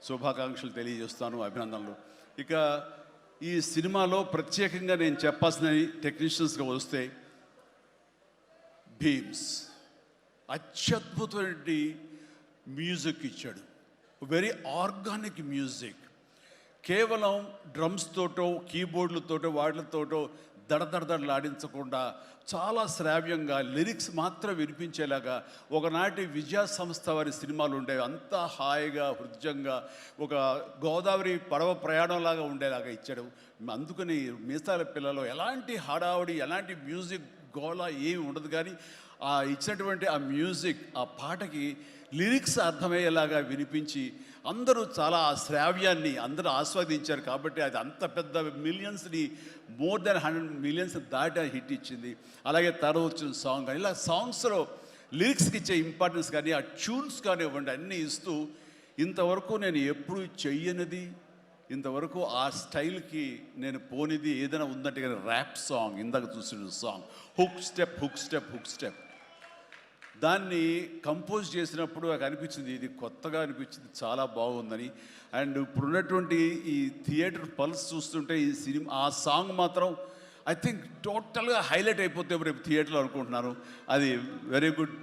శుభాకాంక్షలు తెలియజేస్తాను, అభినందనలు. ఇక ఈ సినిమాలో ప్రత్యేకంగా నేను చెప్పాల్సిన టెక్నీషియన్స్గా వస్తే, భీమ్స్ అత్యద్భుతమైన మ్యూజిక్ ఇచ్చాడు. Very organic music. కేవలం డ్రమ్స్ తోటో కీబోర్డులతోటో వాటితోటో దడదడదడలాడించకుండా చాలా శ్రావ్యంగా లిరిక్స్ మాత్రం వినిపించేలాగా ఒకనాటి విజయ సంస్థ వారి సినిమాలు ఉండేవి. అంతా హాయిగా హృద్యంగా ఒక గోదావరి పడవ ప్రయాణంలాగా ఉండేలాగా ఇచ్చాడు. అందుకని మీసాల పిల్లలో ఎలాంటి హడావుడి, ఎలాంటి మ్యూజిక్ గోళ ఏమి ఉండదు. కానీ ఆ ఇచ్చినటువంటి ఆ మ్యూజిక్, ఆ పాటకి లిరిక్స్ అర్థమయ్యేలాగా వినిపించి అందరూ చాలా ఆ శ్రావ్యాన్ని అందరూ ఆస్వాదించారు. కాబట్టి అది అంత పెద్ద మిలియన్స్ని, మోర్ దెన్ 100 మిలియన్స్ దాటి హిట్ ఇచ్చింది. అలాగే తర్వాత వచ్చిన సాంగ్ కానీ ఇలా సాంగ్స్లో లిరిక్స్కి ఇచ్చే ఇంపార్టెన్స్ కానీ, ఆ ట్యూన్స్ కానివ్వండి, అన్నీ ఇస్తూ ఇంతవరకు నేను ఎప్పుడు చెయ్యనిది, ఇంతవరకు ఆ స్టైల్కి నేను పోనిది ఏదైనా ఉందంటే కానీ ర్యాప్ సాంగ్, ఇందాక చూసిన song hook step hook step hook step. దాన్ని కంపోజ్ చేసినప్పుడు నాకు అనిపించింది ఇది కొత్తగా అనిపించింది, చాలా బాగుందని. అండ్ ఇప్పుడున్నటువంటి ఈ థియేటర్ పల్స్ చూస్తుంటే ఈ సినిమా ఆ సాంగ్ మాత్రం ఐ థింక్ టోటల్గా హైలైట్ అయిపోతే రేపు థియేటర్లో అనుకుంటున్నాను. అది వెరీ గుడ్.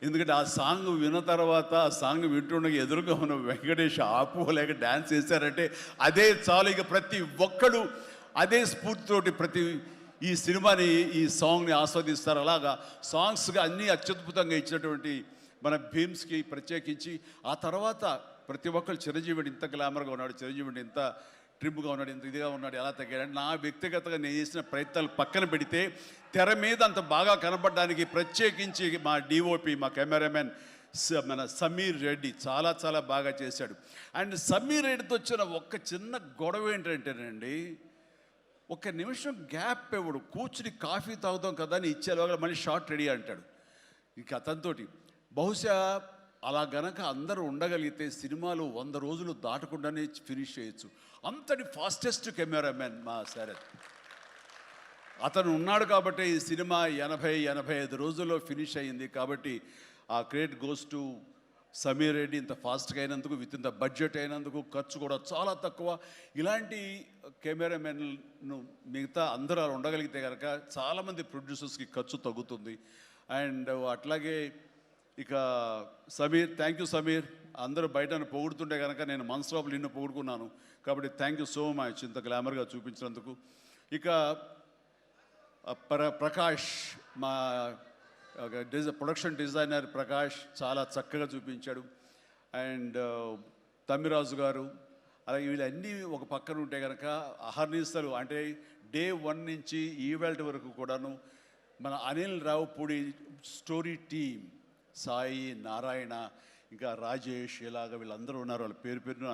ఎందుకంటే ఆ సాంగ్ విన్న తర్వాత, ఆ సాంగ్ వింటుండగా ఎదురుగా ఉన్న వెంకటేష్ ఆపుకోలేక డ్యాన్స్ చేశారంటే అదే చాలు. ఇక ప్రతి ఒక్కడు అదే స్ఫూర్తితోటి ప్రతి ఈ సినిమాని, ఈ సాంగ్ని ఆస్వాదిస్తారు. అలాగా సాంగ్స్గా అన్నీ అత్యద్భుతంగా ఇచ్చినటువంటి మన భీమ్స్కి ప్రత్యేకించి, ఆ తర్వాత ప్రతి ఒక్కరు చిరంజీవిని ఇంత గ్లామర్గా ఉన్నాడు, చిరంజీవిని ఇంత ట్రిమ్గా ఉన్నాడు, ఇంత ఇదిగా ఉన్నాడు, ఎలా తగ్గాడు. నా వ్యక్తిగతంగా నేను చేసిన ప్రయత్నాలు పక్కన పెడితే తెర మీద అంత బాగా కనపడడానికి ప్రత్యేకించి మా డిఓపి, మా కెమెరామెన్ మన సమీర్ రెడ్డి చాలా చాలా బాగా చేశాడు. అండ్ సమీర్ రెడ్డితో వచ్చిన ఒక్క చిన్న గొడవ ఏంటంటేనండి, ఒక నిమిషం గ్యాప్ ఇవ్వడు. కూర్చుని కాఫీ తాగుతాం కదా అని ఇచ్చేలోగా మళ్ళీ షార్ట్ రెడీ అంటాడు. ఇక అతనితోటి బహుశా అలా గనక అందరూ ఉండగలిగితే సినిమాలు 100 రోజులు దాటకుండానే ఫినిష్ చేయొచ్చు. అంతటి ఫాస్టెస్ట్ కెమెరామెన్ మా శరత్. అతను ఉన్నాడు కాబట్టి ఈ సినిమా 80-85 రోజుల్లో ఫినిష్ అయ్యింది. కాబట్టి ఆ credit goes to Sameer Reddy. ఇంత ఫాస్ట్గా అయినందుకు, విత్ ఇన్ ద బడ్జెట్ అయినందుకు, ఖర్చు కూడా చాలా తక్కువ. ఇలాంటి కెమెరామెన్ను మిగతా అందరూ ఉండగలిగితే కనుక చాలామంది ప్రొడ్యూసర్స్కి ఖర్చు తగ్గుతుంది. అండ్ అట్లాగే ఇక సమీర్, థ్యాంక్ యూ సమీర్. అందరూ బయట పొగుడుతుంటే కనుక నేను మనసులో నిన్ను పొగుడుకున్నాను. కాబట్టి థ్యాంక్ యూ సో మచ్ ఇంత గ్లామర్గా చూపించినందుకు. ఇక ప్రకాష్, మా ప్రొడక్షన్ డిజైనర్ ప్రకాష్ చాలా చక్కగా చూపించాడు. అండ్ తమ్మిరాజు గారు, అలాగే వీళ్ళన్నీ ఒక పక్కన ఉంటే కనుక అహర్నిశలు అంటే డే 1 నుంచి ఈవెల్ట్ వరకు కూడాను మన అనిల్ రావుపూడి స్టోరీ టీమ్, సాయి, నారాయణ, ఇంకా రాజేష్, ఇలాగ వీళ్ళందరూ ఉన్నారు. వాళ్ళ పేరు పేరున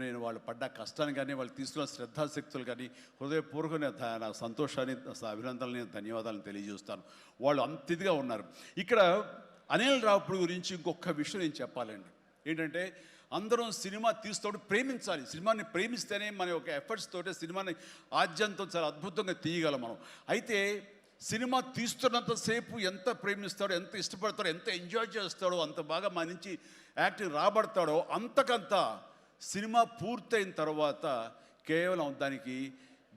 నేను వాళ్ళు పడ్డ కష్టాన్ని కానీ, వాళ్ళు తీసుకున్న శ్రద్ధాశక్తులు కానీ హృదయపూర్వక నాకు సంతోషాన్ని, అభినందనని, ధన్యవాదాలను తెలియజేస్తాను. వాళ్ళు అంత ఇదిగా ఉన్నారు. ఇక్కడ అనిల్ రావుపూడి గురించి ఇంకొక విషయం నేను చెప్పాలండి. ఏంటంటే అందరం సినిమా తీస్తూ ప్రేమించాలి. సినిమాని ప్రేమిస్తేనే మన యొక్క ఎఫర్ట్స్ తోటే సినిమాని ఆద్యంతం చాలా అద్భుతంగా తీయగలం మనం. అయితే సినిమా తీస్తున్నంతసేపు ఎంత ప్రేమిస్తాడో, ఎంత ఇష్టపడతాడో, ఎంత ఎంజాయ్ చేస్తాడో, అంత బాగా మన నుంచి యాక్టింగ్ రాబడతాడో, అంతకంత సినిమా పూర్తయిన తర్వాత కేవలం దానికి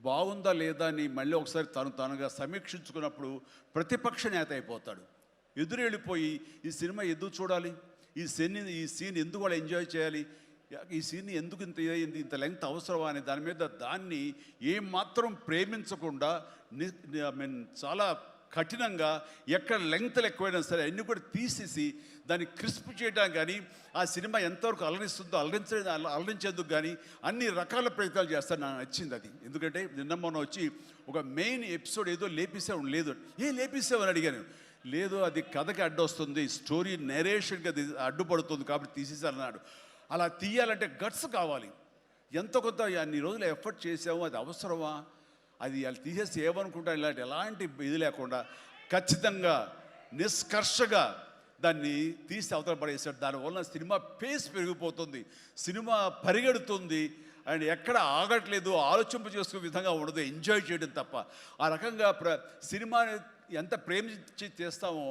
బాగుందా లేదా అని మళ్ళీ ఒకసారి తనుగా సమీక్షించుకున్నప్పుడు ప్రతిపక్ష నేత అయిపోతాడు. ఎదురెళ్ళిపోయి ఈ సినిమా ఎందుకు చూడాలి, ఈ సీన్ ఎందుకు వాళ్ళు ఎంజాయ్ చేయాలి, ఈ సీన్ ఎందుకు ఇంత అయింది, ఇంత లెంగ్త్ అవసరమా అని దాని మీద దాన్ని ఏమాత్రం ప్రేమించకుండా చాలా కఠినంగా ఎక్కడ లెంగ్త్లు ఎక్కువైనా సరే అన్నీ కూడా తీసేసి దాన్ని క్రిస్ప్ చేయడానికి కానీ, ఆ సినిమా ఎంతవరకు అలరిస్తుందో అలరించేందుకు కానీ అన్ని రకాల ప్రయత్నాలు చేస్తాను. నాకు నచ్చింది అది. ఎందుకంటే నిన్న మొన్న వచ్చి ఒక మెయిన్ ఎపిసోడ్ ఏదో లేపేసావు, లేదు లేపేసావు అని అడిగాను. లేదు, అది కథకి అడ్డొస్తుంది, స్టోరీ నెరేషన్కి అది అడ్డుపడుతుంది కాబట్టి తీసేసారన్నాడు. అలా తీయాలంటే గట్స్ కావాలి. ఎంత కొంత అన్ని రోజులు ఎఫర్ట్ చేసాము, అది అవసరమా, అది వాళ్ళు తీసేసి ఏమనుకుంటా ఎలాంటి ఇది లేకుండా ఖచ్చితంగా నిష్కర్షగా దాన్ని తీసి అవతల పడేసాడు. దానివల్ల సినిమా పేస్ పెరిగిపోతుంది, సినిమా పరిగెడుతుంది, అండ్ ఎక్కడ ఆగట్లేదు, ఆలోచింప చేసుకునే విధంగా ఉండదు, ఎంజాయ్ చేయడం తప్ప. ఆ రకంగా సినిమాని ఎంత ప్రేమించి చేస్తామో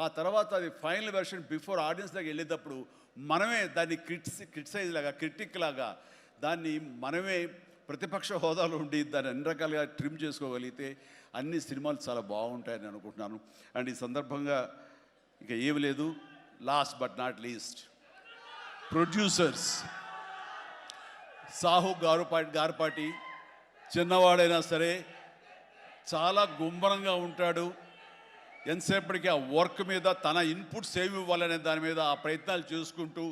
ఆ తర్వాత అది ఫైనల్ వెర్షన్ బిఫోర్ ఆడియన్స్ దగ్గర వెళ్ళేటప్పుడు మనమే దాన్ని క్రిటిసైజ్ లాగా క్రిటిక్ లాగా దాన్ని మనమే ప్రతిపక్ష హోదాలో ఉండి దాన్ని అన్ని రకాలుగా ట్రిమ్ చేసుకోగలిగితే అన్ని సినిమాలు చాలా బాగుంటాయని అనుకుంటున్నాను. అండ్ ఈ సందర్భంగా ఇక ఏమి లేదు, last but not least producers Sahu Garapati చిన్నవాడైనా సరే చాలా గుంభనంగా ఉంటాడు. ఎంతసేపటికి ఆ వర్క్ మీద తన ఇన్పుట్స్ ఏమి ఇవ్వాలనే దాని మీద ఆ ప్రయత్నాలు చేసుకుంటూ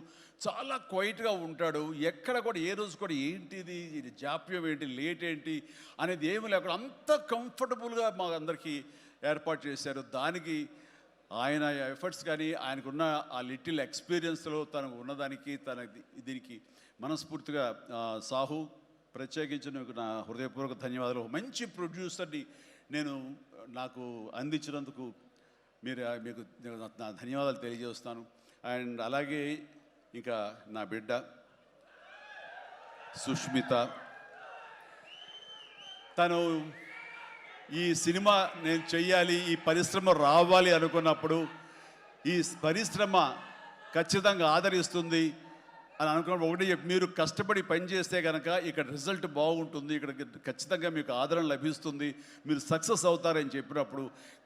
చాలా క్వైట్గా ఉంటాడు. ఎక్కడ కూడా ఏ రోజు కూడా ఏంటిది ఇది జాప్యం ఏంటి లేట్ ఏంటి అనేది ఏమి లేకుండా అంత కంఫర్టబుల్గా మా అందరికీ ఏర్పాటు చేశారు. దానికి ఆయన ఎఫర్ట్స్ కానీ ఆయనకున్న ఆ లిటిల్ ఎక్స్పీరియన్స్లో తనకు ఉన్నదానికి దీనికి మనస్ఫూర్తిగా సాహు ప్రత్యేకించి నా హృదయపూర్వక ధన్యవాదాలు. మంచి ప్రొడ్యూసర్ని నాకు అందించినందుకు మీకు నా ధన్యవాదాలు తెలియజేస్తాను. అండ్ అలాగే ఇంకా నా బిడ్డ సుష్మిత, తను ఈ సినిమా నేను చెయ్యాలి, ఈ పరిశ్రమ రావాలి అనుకున్నప్పుడు ఈ పరిశ్రమ ఖచ్చితంగా ఆదరిస్తుంది అని అనుకున్నప్పుడు ఒకటి మీరు కష్టపడి పనిచేస్తే కనుక ఇక్కడ రిజల్ట్ బాగుంటుంది, ఇక్కడ ఖచ్చితంగా మీకు ఆదరణ లభిస్తుంది, మీరు సక్సెస్ అవుతారని చెప్పినప్పుడు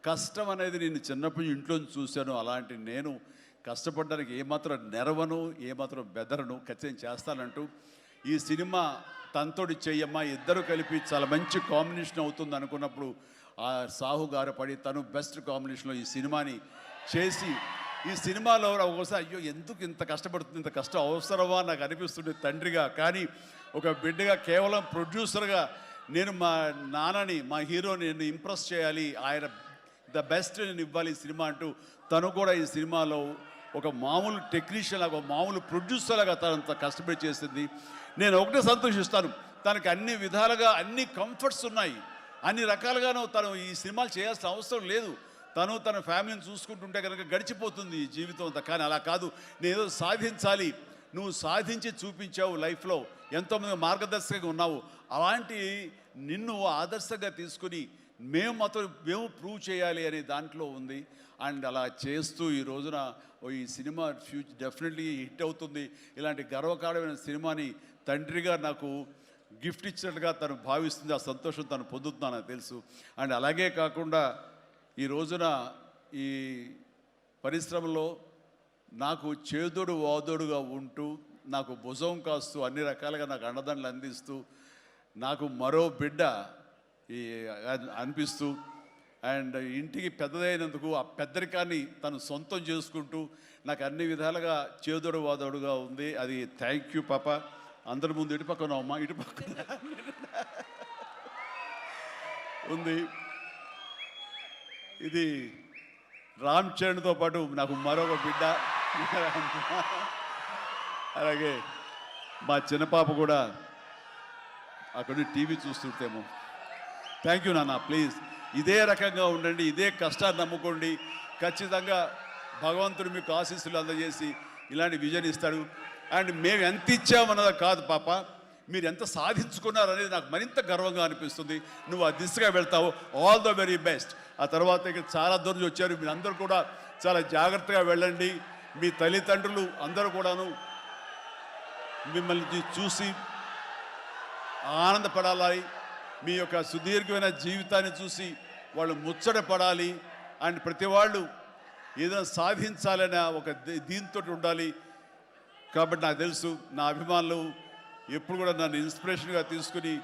కష్టం అనేది నేను చిన్నప్పుడు ఇంట్లో చూశాను. అలాంటి నేను కష్టపడడానికి ఏమాత్రం నెరవను, ఏమాత్రం బెదరను, ఖచ్చితంగా చేస్తానంటూ ఈ సినిమా తనతోటి చెయ్యమ్మా ఇద్దరు కలిపి చాలా మంచి కాంబినేషన్ అవుతుంది అనుకున్నప్పుడు ఆ సాహు గారు పడి తను బెస్ట్ కాంబినేషన్లో ఈ సినిమాని చేసి ఈ సినిమాలో ఒకసారి అయ్యో ఎందుకు ఇంత కష్టపడుతుంది, ఇంత కష్టం అవసరమా నాకు అనిపిస్తుంది తండ్రిగా. కానీ ఒక బిడ్డగా కేవలం ప్రొడ్యూసర్గా నేను మా నాన్నని మా హీరోని నేను ఇంప్రెస్ చేయాలి, ఆయన ద బెస్ట్ నేను ఇవ్వాలి ఈ సినిమా అంటూ తను కూడా ఈ సినిమాలో ఒక మామూలు టెక్నీషియన్ లాగా మామూలు ప్రొడ్యూసర్ లాగా తనంత కష్టపడి చేసింది. నేను ఒకటే సంతోషిస్తాను, తనకి అన్ని విధాలుగా అన్ని కంఫర్ట్స్ ఉన్నాయి, అన్ని రకాలుగాను తను ఈ సినిమాలు చేయాల్సిన అవసరం లేదు. తను తన ఫ్యామిలీని చూసుకుంటుంటే కనుక గడిచిపోతుంది ఈ జీవితం అంతా. కానీ అలా కాదు, నేనేదో సాధించాలి, నువ్వు సాధించి చూపించావు, లైఫ్లో ఎంతోమంది మార్గదర్శకంగా ఉన్నావు, అలాంటి నిన్ను ఆదర్శంగా తీసుకుని మేము ప్రూవ్ చేయాలి అనే దాంట్లో ఉంది. అండ్ అలా చేస్తూ ఈ రోజున ఈ సినిమా డెఫినెట్లీ హిట్ అవుతుంది. ఇలాంటి గర్వకారణమైన సినిమాని తండ్రిగా నాకు గిఫ్ట్ ఇచ్చినట్టుగా తను భావిస్తుంది, ఆ సంతోషం తను పొందుతున్నాను నాకు తెలుసు. అండ్ అలాగే కాకుండా ఈ రోజున ఈ పరిశ్రమలో నాకు చేదోడు వాదోడుగా ఉంటూ నాకు భుజం కాస్తూ అన్ని రకాలుగా నాకు అండదండలు అందిస్తూ నాకు మరో బిడ్డ ఈ అనిపిస్తూ అండ్ ఇంటికి పెద్దదైనందుకు ఆ పెద్దరికాన్ని తను సొంతం చేసుకుంటూ నాకు అన్ని విధాలుగా చేదోడు వాదోడుగా ఉంది. అది థ్యాంక్ యూ పాప. అందరి ముందు ఇటుపక్కన అమ్మ ఇటుపక్కన ఉంది. ఇది రామ్ చరణ్తో పాటు నాకు మరొక బిడ్డ, అలాగే మా చిన్న పాప కూడా అక్కడ టీవీ చూస్తుంటేమో. థ్యాంక్ యూ నాన్న, ప్లీజ్ ఇదే రకంగా ఉండండి, ఇదే కష్టాన్ని నమ్ముకోండి, ఖచ్చితంగా భగవంతుడు మీకు ఆశీస్సులు అందజేసి ఇలాంటి విజన్ ఇస్తాడు. అండ్ మేము ఎంత ఇచ్చామన్నది కాదు పాప, మీరు ఎంత సాధించుకున్నారు అనేది నాకు మరింత గర్వంగా అనిపిస్తుంది. నువ్వు ఆ దిశగా వెళ్తావు, ఆల్ ద వెరీ బెస్ట్. ఆ తర్వాత ఇక్కడ చాలా దూరం వచ్చారు, మీరు అందరూ కూడా చాలా జాగ్రత్తగా వెళ్ళండి. మీ తల్లిదండ్రులు అందరూ కూడాను మిమ్మల్ని చూసి ఆనందపడాలి, మీ యొక్క సుదీర్ఘమైన జీవితాన్ని చూసి వాళ్ళు ముచ్చట పడాలి. అండ్ ప్రతి వాళ్ళు ఏదైనా సాధించాలనే ఒక దీంతో ఉండాలి. కాబట్టి నాకు తెలుసు నా అభిమానులు ఎప్పుడు కూడా నన్ను ఇన్స్పిరేషన్గా తీసుకుని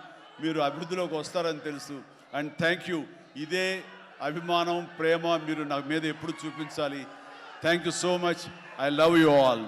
మీరు అభివృద్ధిలోకి వస్తారని తెలుసు. And thank you. ఇదే అభిమానం ప్రేమ మీరు నా మీద ఎప్పుడు చూపించాలి. Thank you so much. I love you all.